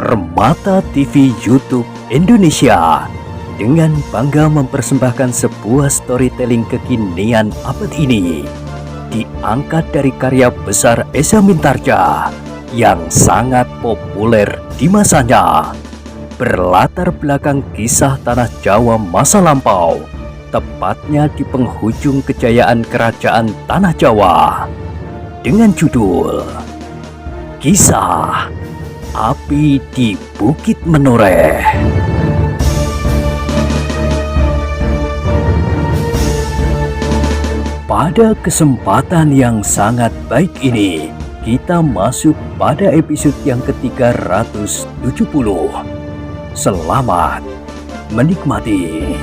Permata TV YouTube Indonesia dengan bangga mempersembahkan sebuah storytelling kekinian abad ini, diangkat dari karya besar Esa Mintarja yang sangat populer di masanya, berlatar belakang kisah tanah Jawa masa lampau, tepatnya di penghujung kejayaan kerajaan tanah Jawa, dengan judul Kisah Api di Bukit Menoreh. Pada kesempatan yang sangat baik ini, kita masuk pada episode yang ke-370. Selamat menikmati.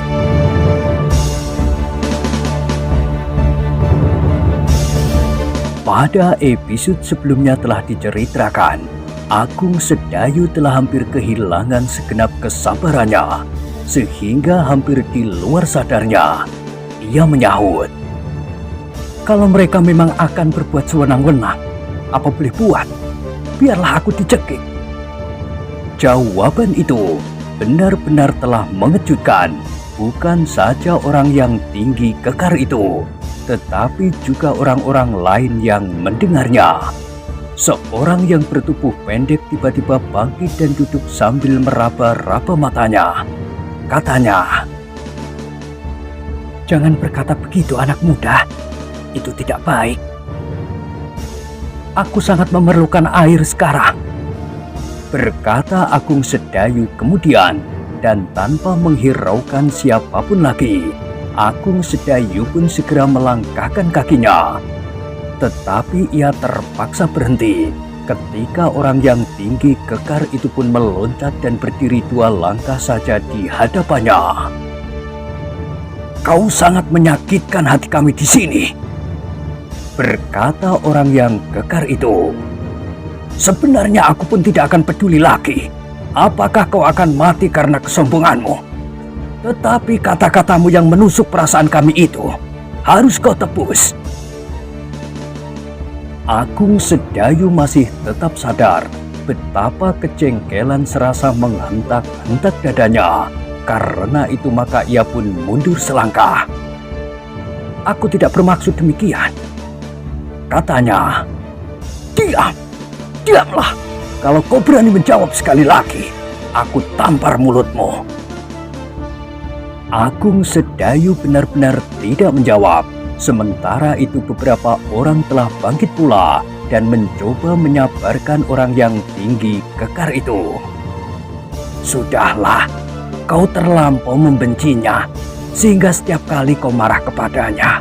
Pada episode sebelumnya telah diceritakan, Agung Sedayu telah hampir kehilangan segenap kesabarannya, sehingga hampir di luar sadarnya, ia menyahut, "Kalau mereka memang akan berbuat sewenang-wenang, apa boleh buat? Biarlah aku dicekik." Jawaban itu benar-benar telah mengejutkan, bukan saja orang yang tinggi kekar itu, tetapi juga orang-orang lain yang mendengarnya. Seorang yang bertubuh pendek tiba-tiba bangkit dan duduk sambil meraba-raba matanya. Katanya, "Jangan berkata begitu, anak muda. Itu tidak baik. Aku sangat memerlukan air sekarang," berkata Agung Sedayu kemudian, dan tanpa menghiraukan siapapun lagi, Agung Sedayu pun segera melangkahkan kakinya. Tetapi ia terpaksa berhenti ketika orang yang tinggi kekar itu pun meloncat dan berdiri 2 langkah saja di hadapannya. "Kau sangat menyakitkan hati kami di sini," berkata orang yang kekar itu. "Sebenarnya aku pun tidak akan peduli lagi apakah kau akan mati karena kesombonganmu. Tetapi kata-katamu yang menusuk perasaan kami itu harus kau tebus." Agung Sedayu masih tetap sadar betapa kejengkelan serasa menghentak-hentak dadanya. Karena itu maka ia pun mundur selangkah. "Aku tidak bermaksud demikian," katanya. Diamlah. Kalau kau berani menjawab sekali lagi, aku tampar mulutmu." Agung Sedayu benar-benar tidak menjawab. Sementara itu beberapa orang telah bangkit pula dan mencoba menyabarkan orang yang tinggi kekar itu. "Sudahlah, kau terlampau membencinya sehingga setiap kali kau marah kepadanya.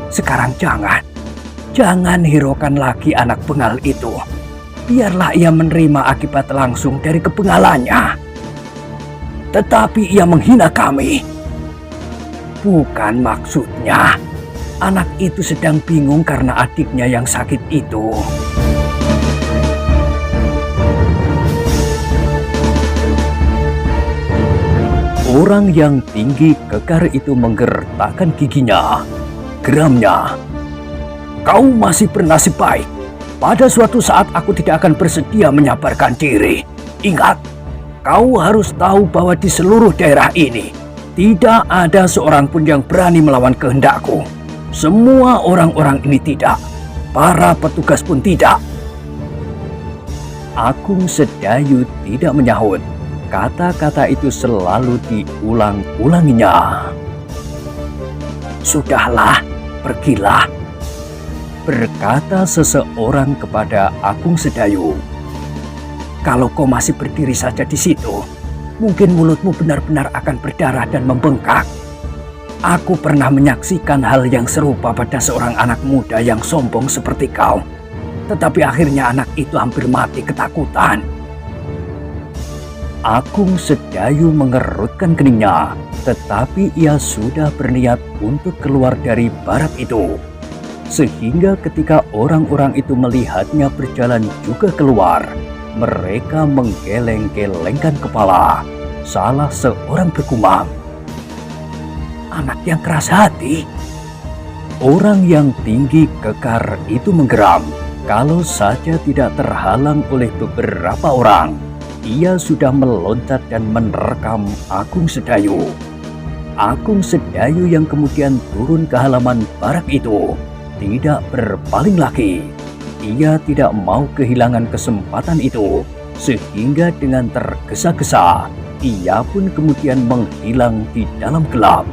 Sekarang jangan hiraukan lagi anak bengal itu. Biarlah ia menerima akibat langsung dari kebengalannya. Tetapi ia menghina kami. Bukan maksudnya. Anak itu sedang bingung karena adiknya yang sakit itu." Orang yang tinggi kekar itu menggertakkan giginya. Geramnya, "Kau masih bernasib baik. Pada suatu saat aku tidak akan bersedia menyabarkan diri. Ingat, kau harus tahu bahwa di seluruh daerah ini tidak ada seorang pun yang berani melawan kehendakku. Semua orang-orang ini tidak. Para petugas pun tidak." Agung Sedayu tidak menyahut. Kata-kata itu selalu diulang-ulanginya. "Sudahlah, pergilah," berkata seseorang kepada Agung Sedayu. "Kalau kau masih berdiri saja di situ, mungkin mulutmu benar-benar akan berdarah dan membengkak. Aku pernah menyaksikan hal yang serupa pada seorang anak muda yang sombong seperti kau. Tetapi akhirnya anak itu hampir mati ketakutan." Agung Sedayu mengerutkan keningnya, tetapi ia sudah berniat untuk keluar dari barak itu. Sehingga ketika orang-orang itu melihatnya berjalan juga keluar, mereka menggeleng-gelengkan kepala. Salah seorang bergumam, "Anak yang keras hati." Orang yang tinggi kekar itu menggeram, kalau saja tidak terhalang oleh beberapa orang. ia sudah meloncat dan menerkam Agung Sedayu. Agung Sedayu yang kemudian turun ke halaman barak itu tidak berpaling lagi. Ia tidak mau kehilangan kesempatan itu, sehingga dengan tergesa-gesa ia pun kemudian menghilang di dalam gelap.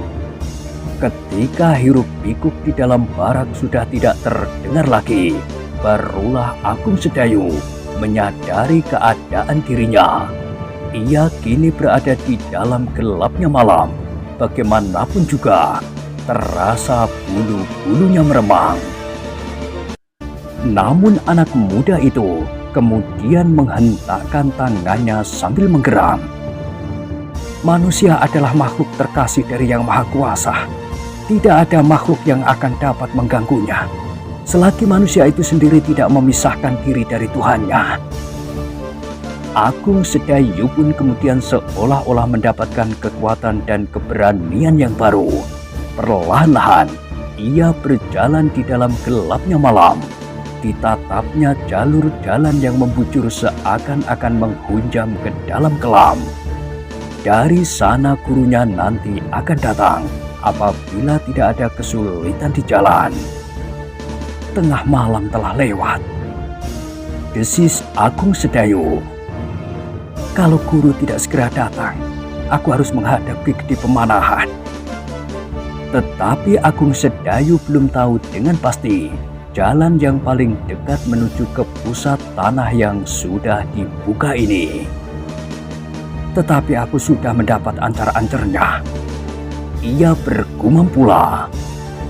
Ketika hiruk-pikuk di dalam barak sudah tidak terdengar lagi, barulah Agung Sedayu menyadari keadaan dirinya. Ia kini berada di dalam gelapnya malam. Bagaimanapun juga terasa bulu-bulunya meremang. Namun anak muda itu kemudian menghentakkan tangannya sambil menggeram. Manusia adalah makhluk terkasih dari Yang Maha Kuasa. Tidak ada makhluk yang akan dapat mengganggunya selagi manusia itu sendiri tidak memisahkan diri dari Tuhannya. Agung Sedayu pun kemudian seolah-olah mendapatkan kekuatan dan keberanian yang baru. Perlahan-lahan ia berjalan di dalam gelapnya malam. Ditatapnya jalur jalan yang membujur seakan-akan menghunjam ke dalam kelam. Dari sana gurunya nanti akan datang apabila tidak ada kesulitan di jalan. Tengah malam telah lewat. Desis Agung Sedayu. Kalau guru tidak segera datang, aku harus menghadapi Gede Pemanahan. Tetapi Agung Sedayu belum tahu dengan pasti jalan yang paling dekat menuju ke pusat tanah yang sudah dibuka ini. Tetapi aku sudah mendapat ancar-ancarnya. Ia bergumam pula.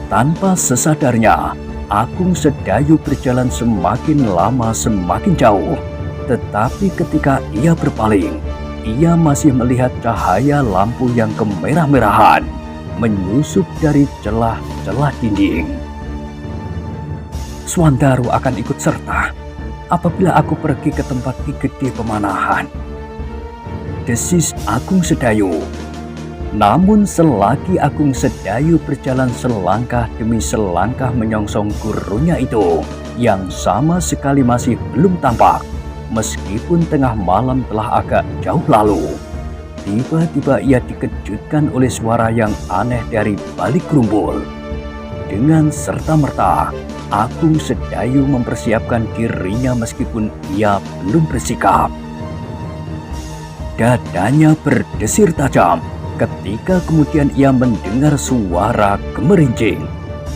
Tanpa sesadarnya, Agung Sedayu berjalan semakin lama semakin jauh. Tetapi ketika ia berpaling, ia masih melihat cahaya lampu yang kemerah-merahan menyusup dari celah-celah dinding. Swandaru akan ikut serta apabila aku pergi ke tempat Ki Gede Pemanahan, desis Agung Sedayu. Namun selagi Agung Sedayu berjalan selangkah demi selangkah menyongsong gurunya itu yang sama sekali masih belum tampak, meskipun tengah malam telah agak jauh lalu, tiba-tiba ia dikejutkan oleh suara yang aneh dari balik gerumbul. Dengan serta-merta, Agung Sedayu mempersiapkan dirinya meskipun ia belum bersikap. Dadanya berdesir tajam ketika kemudian ia mendengar suara gemerincing.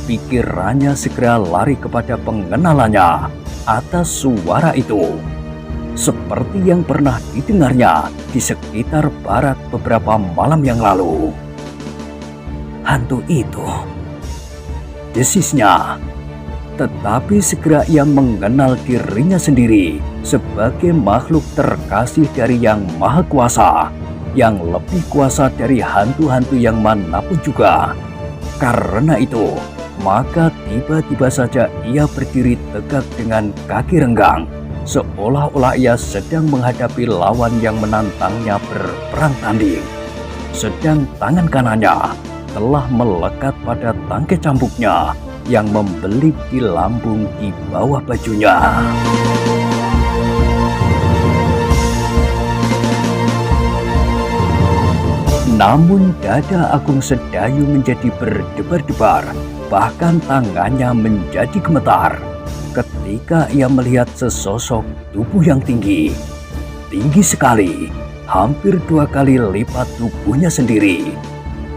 Pikirannya segera lari kepada pengenalannya atas suara itu, seperti yang pernah didengarnya di sekitar barak beberapa malam yang lalu. Hantu itu, desisnya. Tetapi segera ia mengenal dirinya sendiri sebagai makhluk terkasih dari Yang Maha Kuasa, yang lebih kuasa dari hantu-hantu yang manapun juga. Karena itu, maka tiba-tiba saja ia berdiri tegak dengan kaki renggang, seolah-olah ia sedang menghadapi lawan yang menantangnya berperang tanding. Sedang tangan kanannya telah melekat pada tangkai cambuknya yang membelit di lambung di bawah bajunya. Namun dada Agung Sedayu menjadi berdebar-debar, bahkan tangannya menjadi gemetar ketika ia melihat sesosok tubuh yang tinggi. Tinggi sekali, hampir 2 kali lipat tubuhnya sendiri.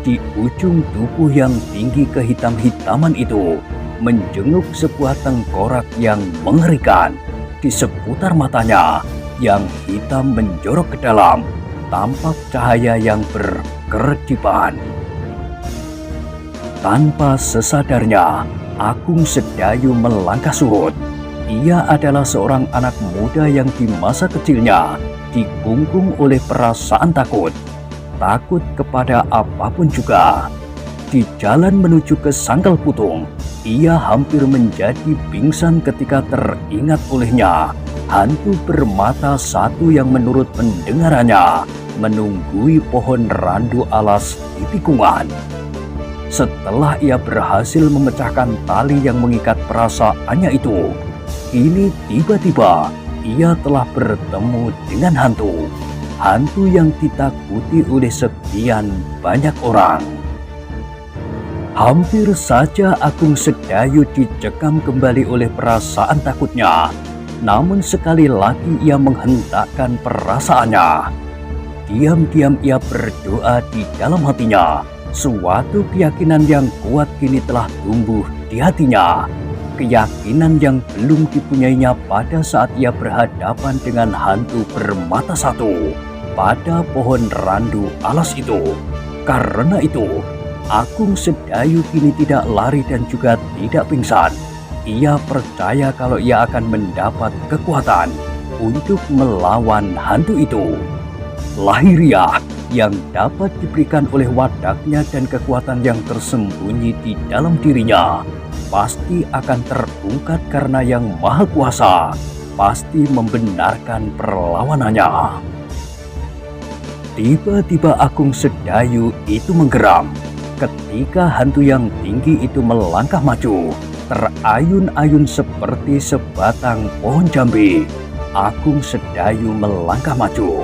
Di ujung tubuh yang tinggi kehitam-hitaman itu menjenguk sebuah tengkorak yang mengerikan. Di seputar matanya yang hitam menjorok ke dalam, tampak cahaya yang berkeredipan. Tanpa sesadarnya, Agung Sedayu melangkah surut. Ia adalah seorang anak muda yang di masa kecilnya dikungkung oleh perasaan takut. Takut kepada apapun juga. Di jalan menuju ke Sangkal Putung, ia hampir menjadi pingsan ketika teringat olehnya hantu bermata satu yang menurut pendengarannya menunggui pohon randu alas di tikungan. Setelah ia berhasil memecahkan tali yang mengikat perasaannya itu, kini tiba-tiba ia telah bertemu dengan hantu. Hantu yang ditakuti oleh sekian banyak orang. Hampir saja Agung Sedayu dicekam kembali oleh perasaan takutnya. Namun sekali lagi ia menghentakkan perasaannya. Diam-diam ia berdoa di dalam hatinya. Suatu keyakinan yang kuat kini telah tumbuh di hatinya. Keyakinan yang belum dipunyainya pada saat ia berhadapan dengan hantu bermata satu pada pohon randu alas itu. Karena itu, Agung Sedayu kini tidak lari dan juga tidak pingsan. Ia percaya kalau ia akan mendapat kekuatan untuk melawan hantu itu. Lahiriah yang dapat diberikan oleh wadaknya dan kekuatan yang tersembunyi di dalam dirinya pasti akan terungkap karena Yang Maha Kuasa pasti membenarkan perlawanannya. Tiba-tiba Agung Sedayu itu menggeram ketika hantu yang tinggi itu melangkah maju, terayun-ayun seperti sebatang pohon jambe. Agung Sedayu melangkah maju.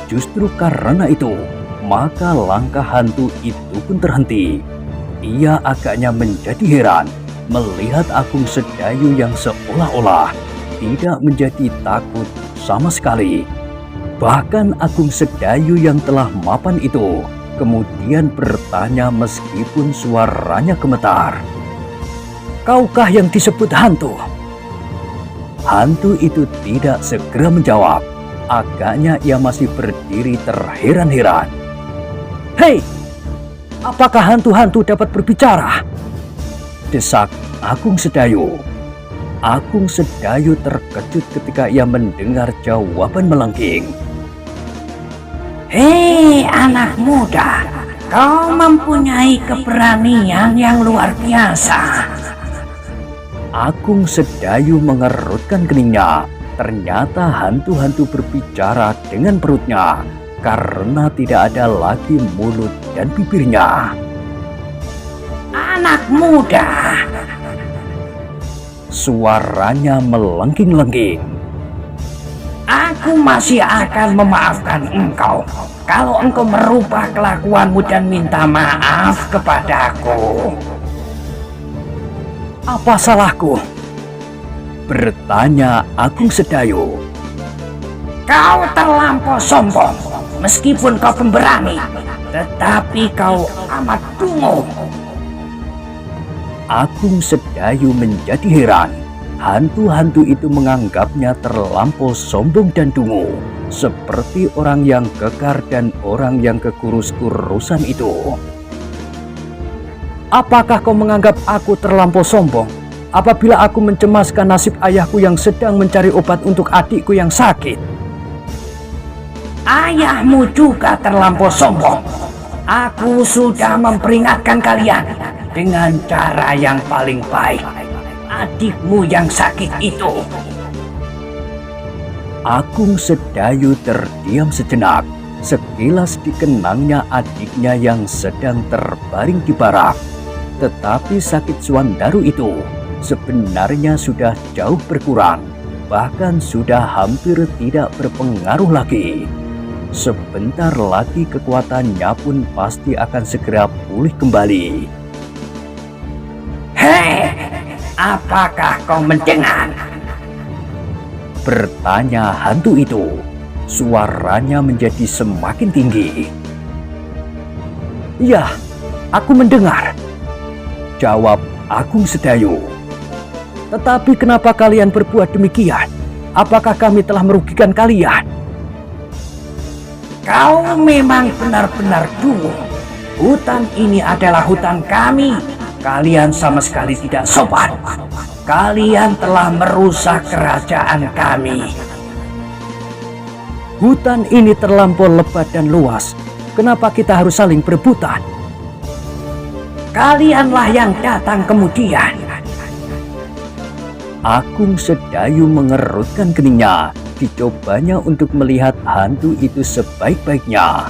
Justru karena itu, maka langkah hantu itu pun terhenti. Ia agaknya menjadi heran melihat Agung Sedayu yang seolah-olah tidak menjadi takut sama sekali. Bahkan Agung Sedayu yang telah mapan itu kemudian bertanya meskipun suaranya gemetar, "Kaukah yang disebut hantu?" Hantu itu tidak segera menjawab. Agaknya ia masih berdiri terheran-heran. "Hei, apakah hantu-hantu dapat berbicara?" desak Agung Sedayu. Agung Sedayu terkejut ketika ia mendengar jawaban melengking. "Hei anak muda, kau mempunyai keberanian yang luar biasa." Agung Sedayu mengerutkan keningnya. Ternyata hantu-hantu berbicara dengan perutnya karena tidak ada lagi mulut dan bibirnya. "Anak muda," suaranya melengking-lengking, "aku masih akan memaafkan engkau kalau engkau merubah kelakuanmu dan minta maaf kepadaku." "Apa salahku?" bertanya Agung Sedayu. "Kau terlampau sombong. Meskipun kau pemberani, tetapi kau amat dungu." Agung Sedayu menjadi heran. Hantu-hantu itu menganggapnya terlampau sombong dan dungu, seperti orang yang kekar dan orang yang kekurus-kurusan itu. "Apakah kau menganggap aku terlampau sombong apabila aku mencemaskan nasib ayahku yang sedang mencari obat untuk adikku yang sakit?" "Ayahmu juga terlampau sombong. Aku sudah memperingatkan kalian dengan cara yang paling baik. Adikmu yang sakit itu." Agung Sedayu terdiam sejenak. Sekilas dikenangnya adiknya yang sedang terbaring di barak. Tetapi sakit Suandaru itu sebenarnya sudah jauh berkurang, bahkan sudah hampir tidak berpengaruh lagi. Sebentar lagi kekuatannya pun pasti akan segera pulih kembali. "Hei, apakah kau mendengar?" bertanya hantu itu. Suaranya menjadi semakin tinggi. "Ya, aku mendengar," jawab Agung Sedayu. "Tetapi kenapa kalian berbuat demikian? Apakah kami telah merugikan kalian?" "Kau memang benar-benar dungu. Hutan ini adalah hutan kami. Kalian sama sekali tidak sopan. Kalian telah merusak kerajaan kami." "Hutan ini terlampau lebat dan luas. Kenapa kita harus saling berebutan?" "Kalianlah yang datang kemudian." Agung Sedayu mengerutkan keningnya. Dicobanya untuk melihat hantu itu sebaik-baiknya.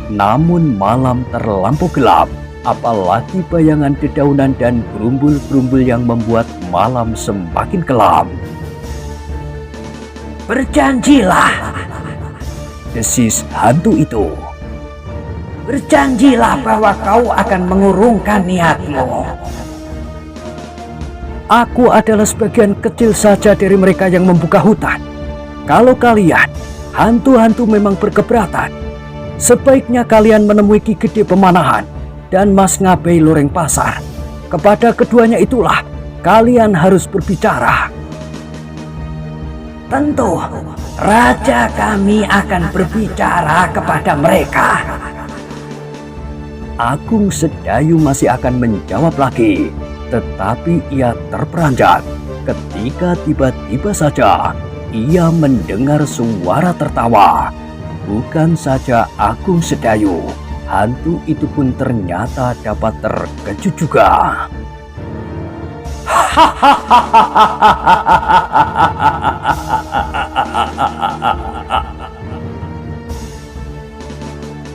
Namun malam terlampau gelap. Apalagi bayangan dedaunan dan gerumbul-gerumbul yang membuat malam semakin kelam. Berjanjilah, desis hantu itu. berjanjilah bahwa kau akan mengurungkan niatmu. Aku adalah sebagian kecil saja dari mereka yang membuka hutan. Kalau kalian, hantu-hantu memang berkeberatan, sebaiknya kalian menemui Ki Gede Pemanahan dan Mas Ngabei Loreng Pasar. Kepada keduanya itulah kalian harus berbicara. Tentu, raja kami akan berbicara kepada mereka. Agung Sedayu masih akan menjawab lagi, tetapi ia terperanjat ketika tiba-tiba saja ia mendengar suara tertawa. Bukan saja Agung Sedayu, hantu itu pun ternyata dapat terkejut juga.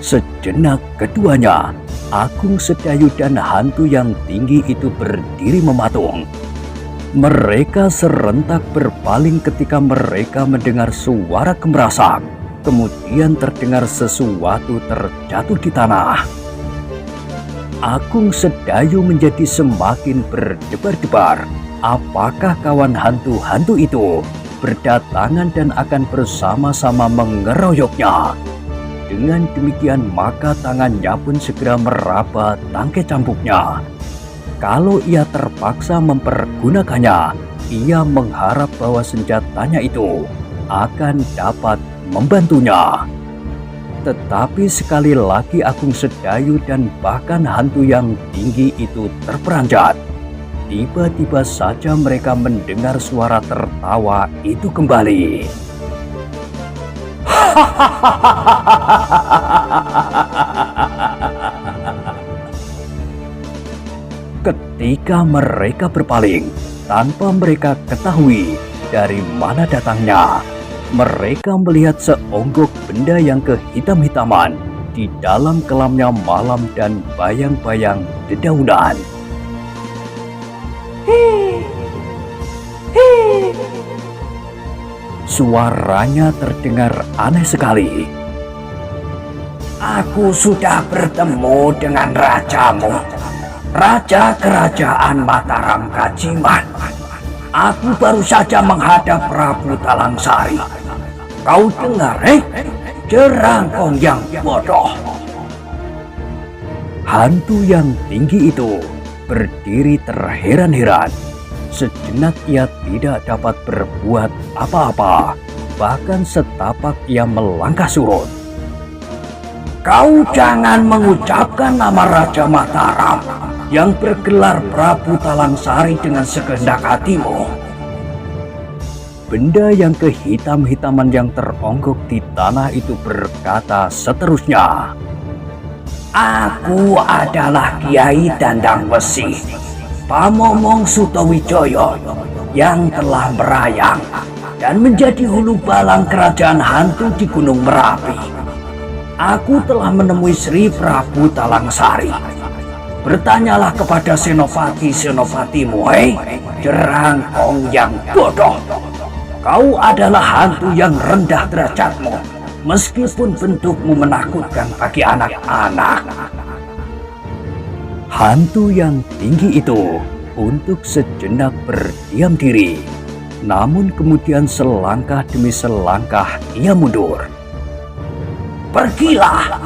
Sejenak keduanya, Agung Sedayu dan hantu yang tinggi itu berdiri mematung. Mereka serentak berpaling ketika mereka mendengar suara gemerasak. Kemudian terdengar sesuatu terjatuh di tanah. Agung Sedayu menjadi semakin berdebar-debar. Apakah kawan hantu-hantu itu berdatangan dan akan bersama-sama mengeroyoknya? Dengan demikian maka tangannya pun segera meraba tangkai cambuknya. Kalau ia terpaksa mempergunakannya, ia mengharap bahwa senjatanya itu akan dapat membantunya. Tetapi sekali lagi Agung Sedayu dan bahkan hantu yang tinggi itu terperanjat. Tiba-tiba saja mereka mendengar suara tertawa itu kembali. Ketika mereka berpaling, tanpa mereka ketahui dari mana datangnya, mereka melihat seonggok benda yang kehitam-hitaman di dalam kelamnya malam dan bayang-bayang dedaunan. Suaranya terdengar aneh sekali. Aku sudah bertemu dengan rajamu, Raja Kerajaan Mataram Kajiman. Aku baru saja menghadap Prabu Talangsari. Kau dengar, jerangkong yang bodoh. Hantu yang tinggi itu berdiri terheran-heran. Sejenak ia tidak dapat berbuat apa-apa. Bahkan setapak ia melangkah surut. Kau jangan mengucapkan nama Raja Mataram yang bergelar Prabu Talangsari dengan sekehendak hatimu. Benda yang kehitam-hitaman yang teronggok di tanah itu berkata seterusnya. Aku adalah Kiai Dandang Wesi, Pamomong Sutowijoyo yang telah merayang dan menjadi hulu balang kerajaan hantu di Gunung Merapi. Aku telah menemui Sri Prabu Talangsari. Bertanyalah kepada senopati-senopatimu, jerangkong yang bodoh. Kau adalah hantu yang rendah derajatmu, meskipun bentukmu menakutkan bagi anak-anak. Hantu yang tinggi itu untuk sejenak berdiam diri. Namun kemudian selangkah demi selangkah ia mundur. Pergilah!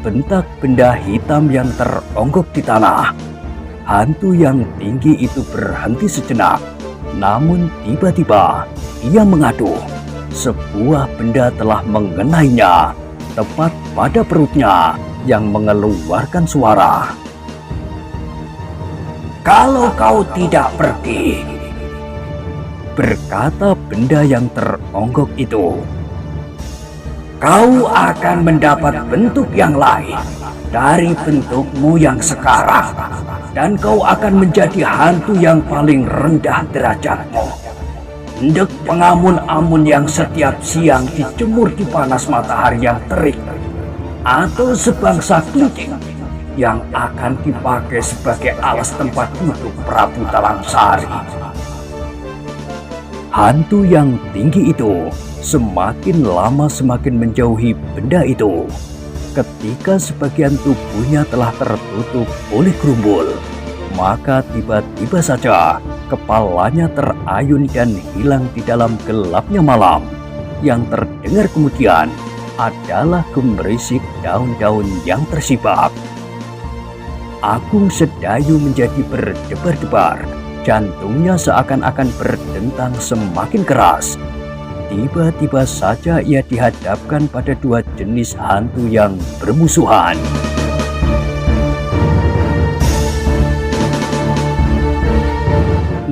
Bentak benda hitam yang teronggok di tanah. Hantu yang tinggi itu berhenti sejenak. Namun tiba-tiba ia mengaduh. Sebuah benda telah mengenainya, tepat pada perutnya yang mengeluarkan suara. Kalau kau tidak pergi, berkata benda yang teronggok itu, kau akan mendapat bentuk yang lain dari bentukmu yang sekarang. Dan kau akan menjadi hantu yang paling rendah derajatmu. Ndek pengamun-amun yang setiap siang dijemur di panas matahari yang terik. Atau sebangsa kincing yang akan dipakai sebagai alas tempat duduk Prabu Talangsari. Hantu yang tinggi itu semakin lama semakin menjauhi benda itu. Ketika sebagian tubuhnya telah tertutup oleh gerumbul, maka tiba-tiba saja kepalanya terayun dan hilang di dalam gelapnya malam. Yang terdengar kemudian adalah gemerisik daun-daun yang tersibak. Agung Sedayu menjadi berdebar-debar, jantungnya seakan-akan berdentang semakin keras. Tiba-tiba saja ia dihadapkan pada dua jenis hantu yang bermusuhan.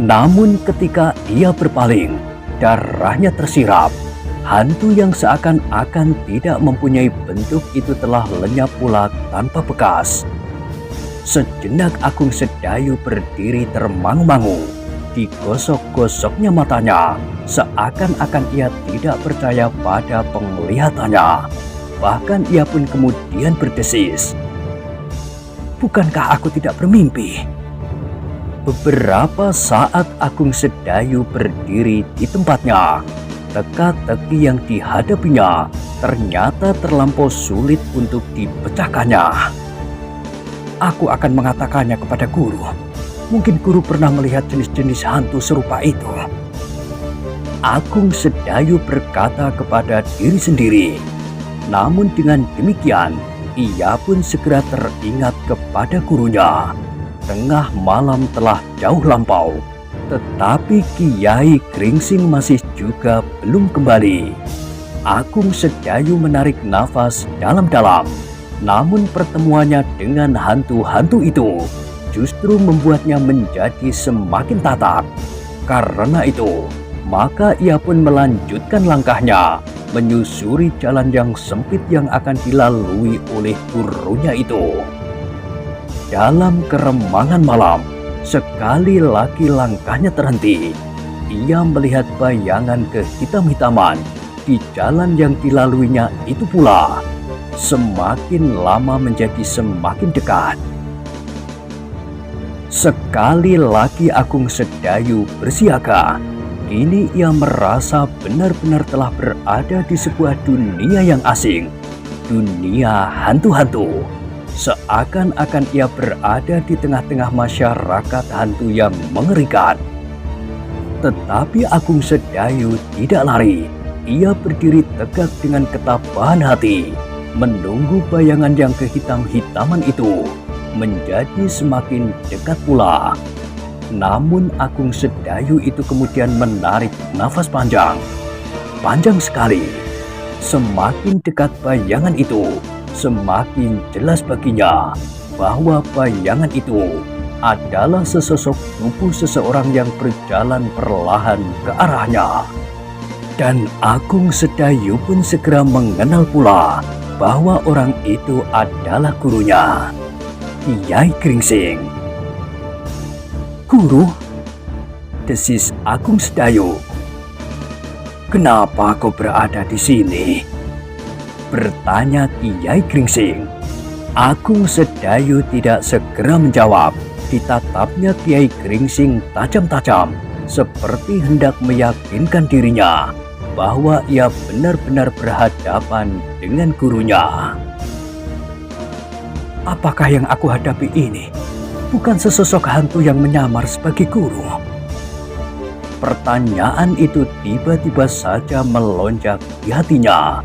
Namun ketika ia berpaling, darahnya tersirap. Hantu yang seakan-akan tidak mempunyai bentuk itu telah lenyap pula tanpa bekas. Sejenak Agung Sedayu berdiri termangu-mangu. Digosok-gosoknya matanya, seakan-akan ia tidak percaya pada penglihatannya. Bahkan ia pun kemudian berdesis, "Bukankah aku tidak bermimpi?" Beberapa saat Agung Sedayu berdiri di tempatnya. Teka-teki yang dihadapinya ternyata terlampau sulit untuk dipecahkannya. "Aku akan mengatakannya kepada guru. Mungkin guru pernah melihat jenis-jenis hantu serupa itu." Agung Sedayu berkata kepada diri sendiri. Namun dengan demikian, ia pun segera teringat kepada gurunya. Tengah malam telah jauh lampau, tetapi Kiai Gringsing masih juga belum kembali. Agung Sedayu menarik nafas dalam-dalam. Namun pertemuannya dengan hantu-hantu itu justru membuatnya menjadi semakin tatap. Karena itu, maka ia pun melanjutkan langkahnya, menyusuri jalan yang sempit yang akan dilalui oleh gurunya itu. Dalam keremangan malam, sekali lagi langkahnya terhenti. Ia melihat bayangan kehitam-hitaman di jalan yang dilaluinya itu pula. Semakin lama menjadi semakin dekat. Sekali lagi Agung Sedayu bersiaga. Kini ia merasa benar-benar telah berada di sebuah dunia yang asing. Dunia hantu-hantu. Seakan-akan ia berada di tengah-tengah masyarakat hantu yang mengerikan. Tetapi Agung Sedayu tidak lari. Ia berdiri tegak dengan ketabahan hati, menunggu bayangan yang kehitam-hitaman itu menjadi semakin dekat pula. Namun Agung Sedayu itu kemudian menarik nafas panjang. Panjang sekali. Semakin dekat bayangan itu, semakin jelas baginya bahwa bayangan itu adalah sesosok tubuh seseorang yang berjalan perlahan ke arahnya. Dan Agung Sedayu pun segera mengenal pula bahwa orang itu adalah gurunya, Kiai Gringsing. "Guru," desis Agung Sedayu, "kenapa kau berada di sini?" bertanya Kiai Gringsing. Agung Sedayu tidak segera menjawab. Ditatapnya Kiai Gringsing tajam-tajam, seperti hendak meyakinkan dirinya bahwa ia benar-benar berhadapan dengan gurunya. "Apakah yang aku hadapi ini bukan sesosok hantu yang menyamar sebagai guru?" Pertanyaan itu tiba-tiba saja melonjak di hatinya.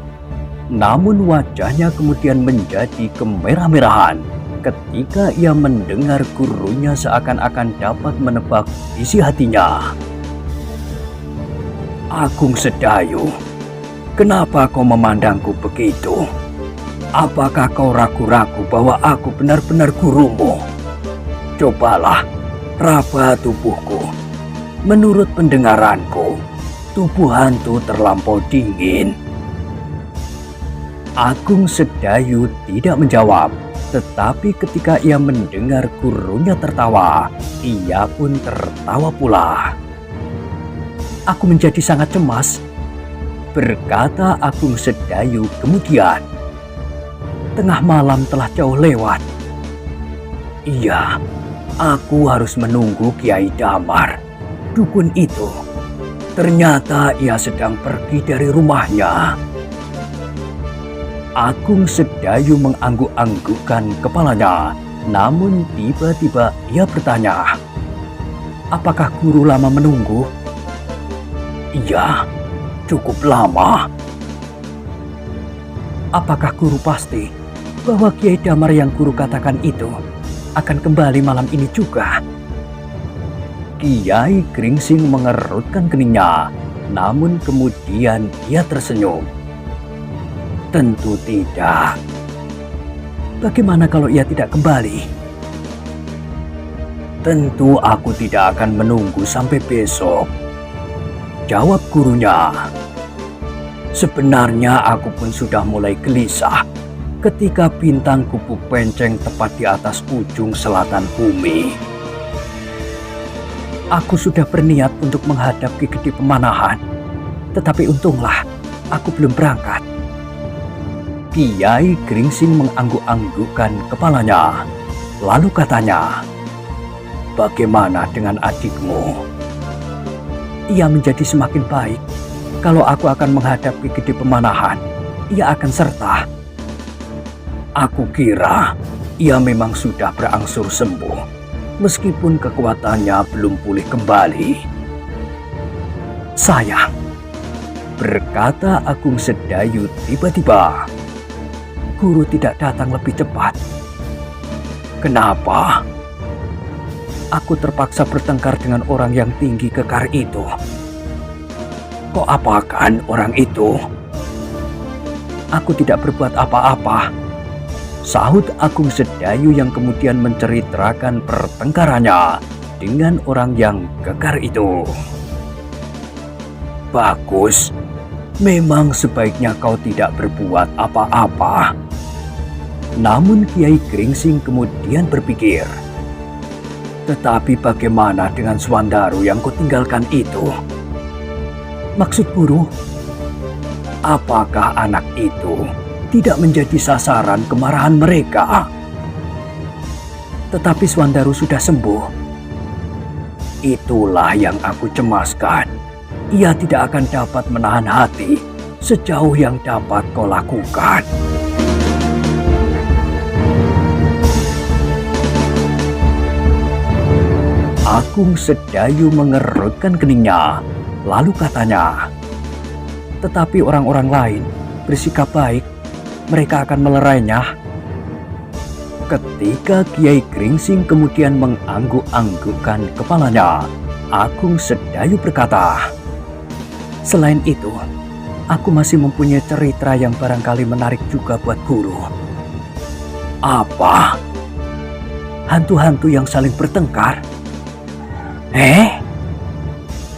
Namun wajahnya kemudian menjadi kemerah-merahan ketika ia mendengar gurunya seakan-akan dapat menebak isi hatinya. "Agung Sedayu, kenapa kau memandangku begitu? Apakah kau ragu-ragu bahwa aku benar-benar gurumu? Cobalah raba tubuhku. Menurut pendengaranku, tubuh hantu terlampau dingin." Agung Sedayu tidak menjawab, tetapi ketika ia mendengar gurunya tertawa, ia pun tertawa pula. "Aku menjadi sangat cemas," berkata Agung Sedayu kemudian. "Tengah malam telah jauh lewat. Iya, aku harus menunggu Kiai Damar, dukun itu. Ternyata ia sedang pergi dari rumahnya. Agung Sedayu mengangguk-anggukkan kepalanya, namun tiba-tiba ia bertanya, "Apakah guru lama menunggu?" "Iya, cukup lama." "Apakah guru pasti bahwa Kiai Damar yang guru katakan itu akan kembali malam ini juga?" Kiai Gringsing mengerutkan keningnya, namun kemudian ia tersenyum. "Tentu tidak. Bagaimana kalau ia tidak kembali?" "Tentu aku tidak akan menunggu sampai besok," jawab gurunya. "Sebenarnya aku pun sudah mulai gelisah ketika bintang kupu penceng tepat di atas ujung selatan bumi. Aku sudah berniat untuk menghadap Ki Gede Pemanahan, tetapi untunglah aku belum berangkat." Kiai Gringsing mengangguk-anggukkan kepalanya, lalu katanya, "Bagaimana dengan adikmu?" "Ia menjadi semakin baik. Kalau aku akan menghadap Ki Gede Pemanahan, ia akan serta." "Aku kira ia memang sudah berangsur sembuh, meskipun kekuatannya belum pulih kembali." "Sayang," berkata Agung Sedayu tiba-tiba, "guru tidak datang lebih cepat." "Kenapa?" "Aku terpaksa bertengkar dengan orang yang tinggi kekar itu." "Kok apakan orang itu?" "Aku tidak berbuat apa-apa," sahut Agung Sedayu yang kemudian menceritakan pertengkarannya dengan orang yang kekar itu. "Bagus, memang sebaiknya kau tidak berbuat apa-apa." Namun Kiai Gringsing kemudian berpikir, "Tetapi bagaimana dengan Swandaru yang kau tinggalkan itu?" "Maksud guru, apakah anak itu tidak menjadi sasaran kemarahan mereka?" "Tetapi Swandaru sudah sembuh." "Itulah yang aku cemaskan. Ia tidak akan dapat menahan hati sejauh yang dapat kau lakukan." Agung Sedayu mengerutkan keningnya, lalu katanya, "Tetapi orang-orang lain bersikap baik, mereka akan melerainya." Ketika Kiai Gringsing kemudian mengangguk-anggukkan kepalanya, Agung Sedayu berkata, "Selain itu, aku masih mempunyai cerita yang barangkali menarik juga buat guru." "Apa?" "Hantu-hantu yang saling bertengkar."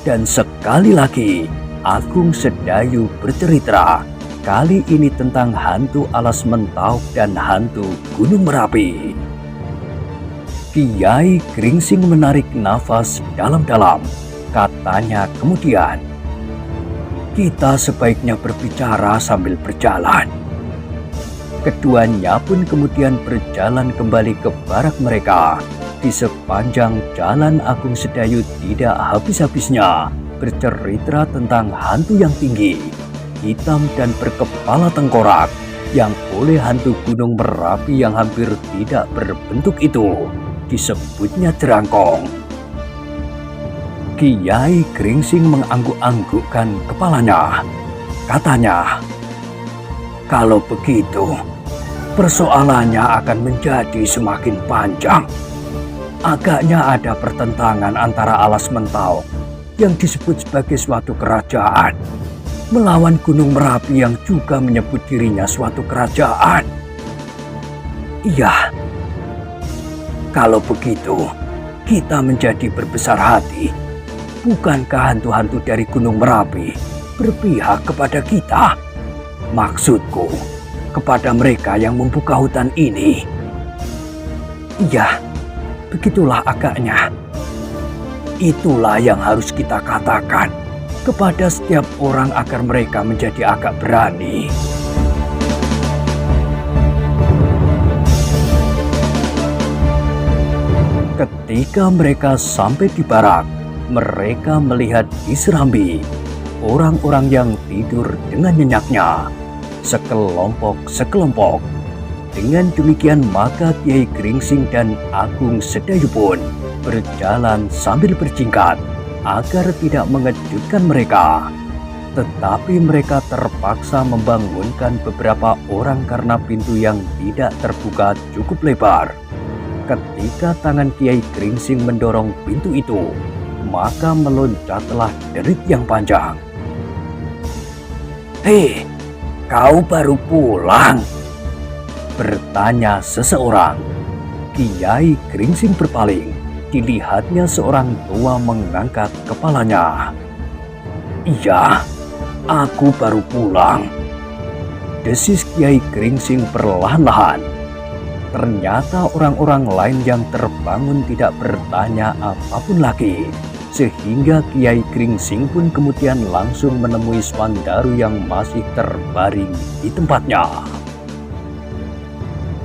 Dan sekali lagi Agung Sedayu bercerita, kali ini tentang hantu Alas Mentau dan hantu Gunung Merapi. Kiai Gringsing menarik nafas dalam-dalam. Katanya kemudian, "Kita sebaiknya berbicara sambil berjalan." Keduanya pun kemudian berjalan kembali ke barak mereka. Di sepanjang jalan Agung Sedayu tidak habis-habisnya bercerita tentang hantu yang tinggi, hitam dan berkepala tengkorak yang oleh hantu Gunung Merapi yang hampir tidak berbentuk itu disebutnya Jerangkong. Kiai Gringsing mengangguk-anggukkan kepalanya. Katanya, "Kalau begitu, persoalannya akan menjadi semakin panjang. Agaknya ada pertentangan antara Alas Mentau yang disebut sebagai suatu kerajaan melawan Gunung Merapi yang juga menyebut dirinya suatu kerajaan." "Iya, kalau begitu kita menjadi berbesar hati. Bukankah hantu-hantu dari Gunung Merapi berpihak kepada kita? Maksudku, kepada mereka yang membuka hutan ini." "Iya, begitulah agaknya. Itulah yang harus kita katakan kepada setiap orang agar mereka menjadi agak berani." Ketika mereka sampai di barak, mereka melihat di serambi orang-orang yang tidur dengan nyenyaknya, sekelompok-sekelompok. Dengan demikian maka Kiai Gringsing dan Agung Sedayu pun berjalan sambil berjingkat agar tidak mengejutkan mereka. Tetapi mereka terpaksa membangunkan beberapa orang karena pintu yang tidak terbuka cukup lebar. Ketika tangan Kiai Gringsing mendorong pintu itu, maka meloncatlah derit yang panjang. "Hei, kau baru pulang?" bertanya seseorang. Kiai Gringsing berpaling. Dilihatnya seorang tua mengangkat kepalanya. "Iya, aku baru pulang," desis Kiai Gringsing perlahan-lahan. Ternyata orang-orang lain yang terbangun tidak bertanya apapun lagi, sehingga Kiai Gringsing pun kemudian langsung menemui Swandaru yang masih terbaring di tempatnya.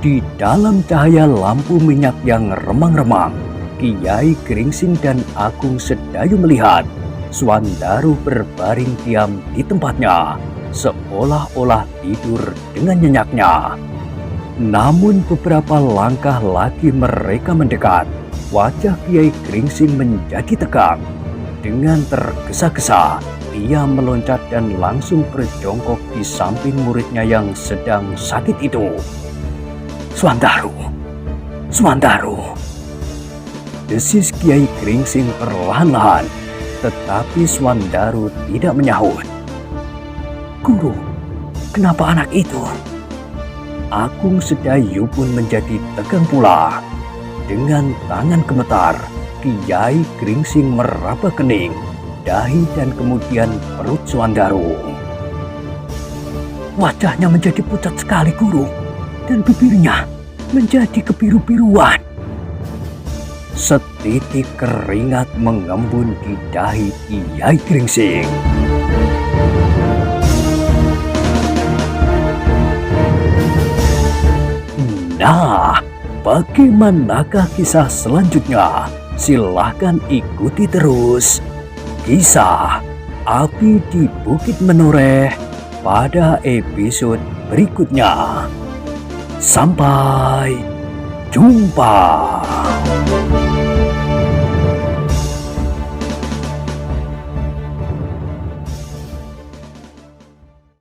Di dalam cahaya lampu minyak yang remang-remang, Kiai Gringsing dan Agung Sedayu melihat Swandaru berbaring diam di tempatnya, seolah-olah tidur dengan nyenyaknya. Namun beberapa langkah lagi mereka mendekat, wajah Kiai Gringsing menjadi tegang. Dengan tergesa-gesa, ia meloncat dan langsung berjongkok di samping muridnya yang sedang sakit itu. Swandaru," desis Kiai Gringsing perlahan-lahan, tetapi Swandaru tidak menyahut. "Guru, kenapa anak itu?" Agung Sedayu pun menjadi tegang pula. Dengan tangan gemetar, Kiai Gringsing meraba kening, dahi dan kemudian perut Swandaru. "Wajahnya menjadi pucat sekali, Guru, dan bibirnya menjadi kebiru-biruan." Setitik keringat mengembun di dahi Kiai Gringsing. Nah, bagaimanakah kisah selanjutnya? Silahkan ikuti terus kisah Api di Bukit Menoreh pada episode berikutnya. Sampai jumpa.